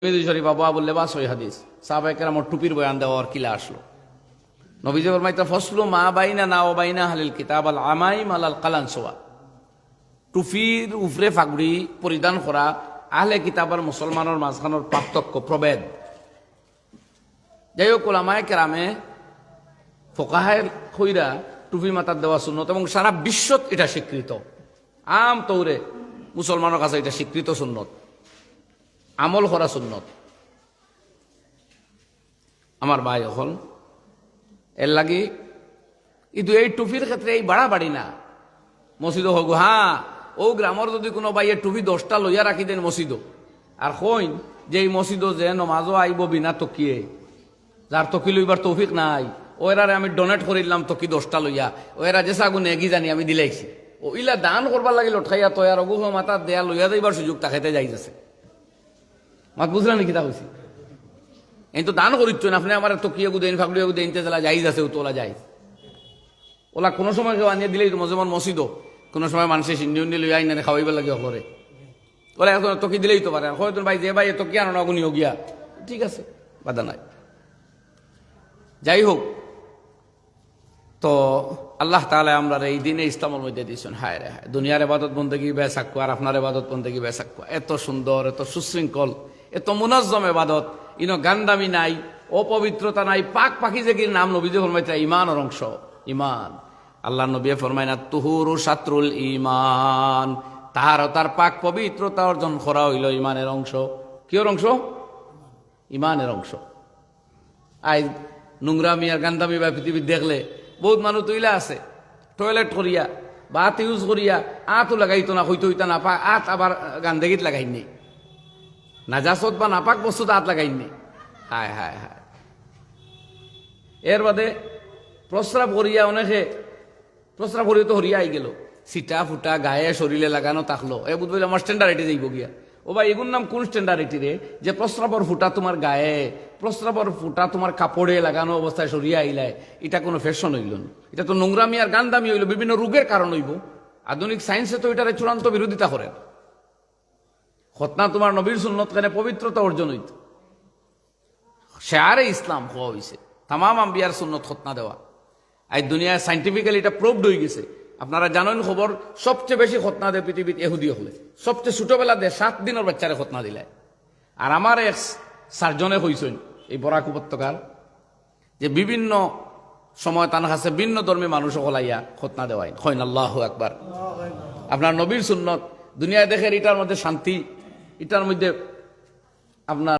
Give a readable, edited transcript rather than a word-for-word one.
শরীফ আবু আবুল লেবাস ওই হাদিস সাহাবায়ে কেরামের টুপির বয়ান দেওয়ার কিলা আসলো। নবীজি ফরমাইতে ফসলু মা বাইনা না ও বাইনা হালিল কিতাব আল আমাইম আল কালানসোয়া। টুপির উপরে ফাগড়ি পরিধান করা আহলে কিতাব আর মুসলমানের মাঝখানের পার্থক্য প্রভেদ। যাই হোক ওলামায়ে কেরামে ফোকাহের খইরা টুপি মাথার দেওয়া সুন্নত এবং সারা বিশ্বত এটা স্বীকৃত। আম তৌরে মুসলমানের কাছে এটা স্বীকৃত সুন্নত, আমল করা সুন্নত। আমার ভাই এখন এর লাগি কিন্তু এই টুপির ক্ষেত্রে এই বাড়াবাড়ি না। মসজিদও হোক, হ্যাঁ ও গ্রামের যদি কোনো ভাইয়ে টুপি 10টা লইয়া রাখি দেন মসজিদও, আর কইন যে এই মসজিদও যে নমাজও আইব বিনা তকিয়ে, যার তকি লইবার তৌফিক নাই ওরারে আমি ডোনেট করিলাম তকি 10টা লইয়া, ওরা যে সাগুন এগি জানি আমি দিলাইছি, ও ইলা দান করবার লাগিল উঠাইয়া তৈয়ার অগুহ মাথা দেয়া লইয়া যাইবার সুযোগ তাকাইতে যাইতেছে। মাত বুঝলেন নাকি তা হয়েছি? এই তো দান করিচ্ছেন আপনি আমার তকিয়ে গুদেন ফাগড়িয়া গুদে ইনতে জেলা যাইজ আছে, তোলা যাই ওলা কোনো সময় কেউ আনিয়ে দিলেই যেমন মসজিদও কোনো সময় মানুষের সিন্নি উন্নি লইয়া আইনে খাওয়াইবার লাগে করে ওলা এখন তকি দিলেই তো পারে। হয়তো ভাই যে ভাই তকি আনো না গুনিও গিয়া, ঠিক আছে বাধা নাই। যাই হোক, তো আল্লাহ তাআলা আমরা এই দিনে ইসলামের মধ্যে দিয়েছেন। হায় রে হায়, দুনিয়ার ইবাদত বন্দেগী বেসাক্য আর আপনার ইবাদত বন্দেগী বেসাক্য। এত সুন্দর, এত সুশৃঙ্খল, এত মুনাজ্জম ইবাদত, ইনো গান্দামি নাই, অপবিত্রতা নাই, পাক পাখি যে নাম নবীজি ফরমাইতে ইমানের অংশ। ইমান আল্লাহ নবী ফরমায় না তুহুরু শাত্রুল ইমান, তার পাক পবিত্রতা অর্জন করা হইল ইমানের অংশ। কিয়র অংশ? ইমানের অংশ। আই নোংরামি আর গান্দামি বা পৃথিবী দেখলে বহুত মানুষ তৈলা আছে টয়লেট করিয়া বা আত ইউজ করিয়া আতও লাগাইতো না, হইতো হইতা নাপাক আত আবার গান্দেগিত লাগাইনি, নাজাসত বা নাপাক বস্তুতে আত লাগাইনি। হায় হায় হায়। এর বাদে প্রস্রাব করিয়া অনেকে প্রস্রাব করিয়া তো হরিয়া আই গেল, সিটা ফুটা গায়ে শরীরে লাগানো থাকলো, এ বুঝবো আমার স্ট্যান্ডার্ড এটি যাইব গিয়া। ও ভাই এগুর নাম কোন স্ট্যান্ডার্ড এটি রে, যে প্রস্রাবর ফুটা তোমার গায়ে, প্রস্রাবর ফুটা তোমার কাপড়ে লাগানো অবস্থায় সরিয়া আইলায়, এটা কোনো ফ্যাশন হইল না, এটা তো নোংরামি আর গান্দামি হইল, বিভিন্ন রোগের কারণ হইব। আধুনিক সায়েন্সে তো এটার চূড়ান্ত বিরোধিতা করে। খতনা তোমার নবীর সুন্নত কেন পবিত্রতা অর্জন হইত, শেয়ারে ইসলাম হওয়া হয়েছে, তামাম আম্বিয়ার সুন্নত খতনা দেওয়া। আজ দুনিয়ায় সাইন্টিফিক্যালি এটা প্রুভড হয়ে গেছে। আপনারা জানেন খবর, সবচেয়ে বেশি খতনা দেয় পৃথিবীর ইহুদি হলে, সবচেয়ে ছোটবেলা দেয় 7 দিনের বাচ্চারে খতনা দিলে। আর আমার এক সার্জনে হয়েছেন এই বরাক উপত্যকার, যে বিভিন্ন সময় তার কাছে ভিন্ন ধর্মী মানুষ হলাইয়া খতনা দেওয়াই হইন। আল্লাহু আকবার। আপনার নবীর সুন্নত দুনিয়ায় দেখেন, এটার মধ্যে শান্তি, এটার মধ্যে আপনার